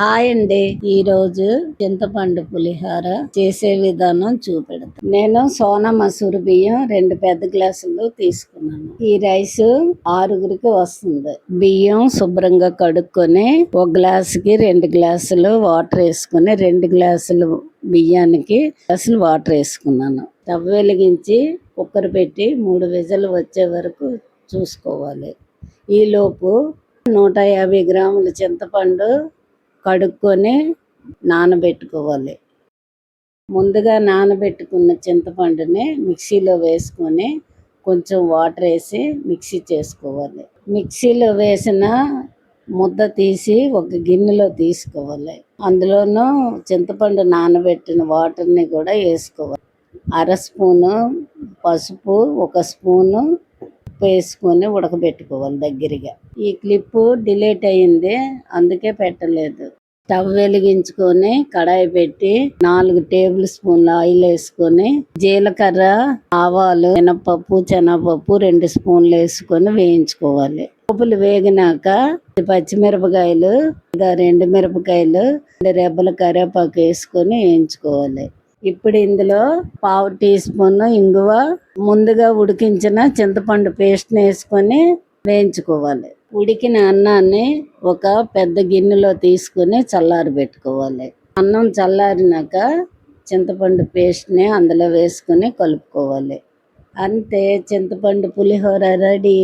Hi అండి. ఈ రోజు చింతపండు పులిహోర చేసే విధానం చూపెడతాను. నేను సోనా మసూరి బియ్యం 2 పెద్ద గ్లాసులు తీసుకున్నాను. ఈ రైస్ 6గురికి వస్తుంది. బియ్యం శుభ్రంగా కడుక్కొని 1 గ్లాసుకి 2 గ్లాసులు వాటర్ వేసుకొని 2 గ్లాసులు బియ్యానికి గ్లాసులు వాటర్ వేసుకున్నాను. స్టవ్ వెలిగించి కుక్కర్ పెట్టి 3 విజిల్ వచ్చే వరకు చూసుకోవాలి. ఈలోపు 150 గ్రాముల చింతపండు కడుక్కొని నానబెట్టుకోవాలి. ముందుగా నానబెట్టుకున్న చింతపండుని మిక్సీలో వేసుకొని కొంచెం వాటర్ వేసి మిక్సీ చేసుకోవాలి. మిక్సీలో వేసిన ముద్ద తీసి ఒక గిన్నెలో తీసుకోవాలి. అందులోనూ చింతపండు నానబెట్టిన వాటర్ని కూడా వేసుకోవాలి. 1/2 స్పూను పసుపు, 1 స్పూను వేసుకొని ఉడకబెట్టుకోవాలి దగ్గరగా. ఈ క్లిప్పు డిలీట్ అయింది, అందుకే పెట్టలేదు. స్టవ్ వెలిగించుకొని కడాయి పెట్టి 4 టేబుల్ స్పూన్ల ఆయిల్ వేసుకొని జీలకర్ర, ఆవాలు, మినపప్పు, శనగపప్పు 2 స్పూన్లు వేసుకొని వేయించుకోవాలి. పోపులు వేగినాక పచ్చిమిరపకాయలు, 2 మిరపకాయలు, 2 రెబ్బల కరివేపాకు వేసుకొని వేయించుకోవాలి. ఇప్పుడు ఇందులో 1/2 టీ స్పూన్ ఇంగువ, ముందుగా ఉడికించిన చింతపండు పేస్ట్ వేసుకొని వేయించుకోవాలి. ఉడికిన అన్నాన్ని ఒక పెద్ద గిన్నెలో తీసుకొని చల్లారి పెట్టుకోవాలి. అన్నం చల్లారినాక చింతపండు పేస్ట్ని అందులో వేసుకొని కలుపుకోవాలి. అంతే, చింతపండు పులిహోర రెడీ.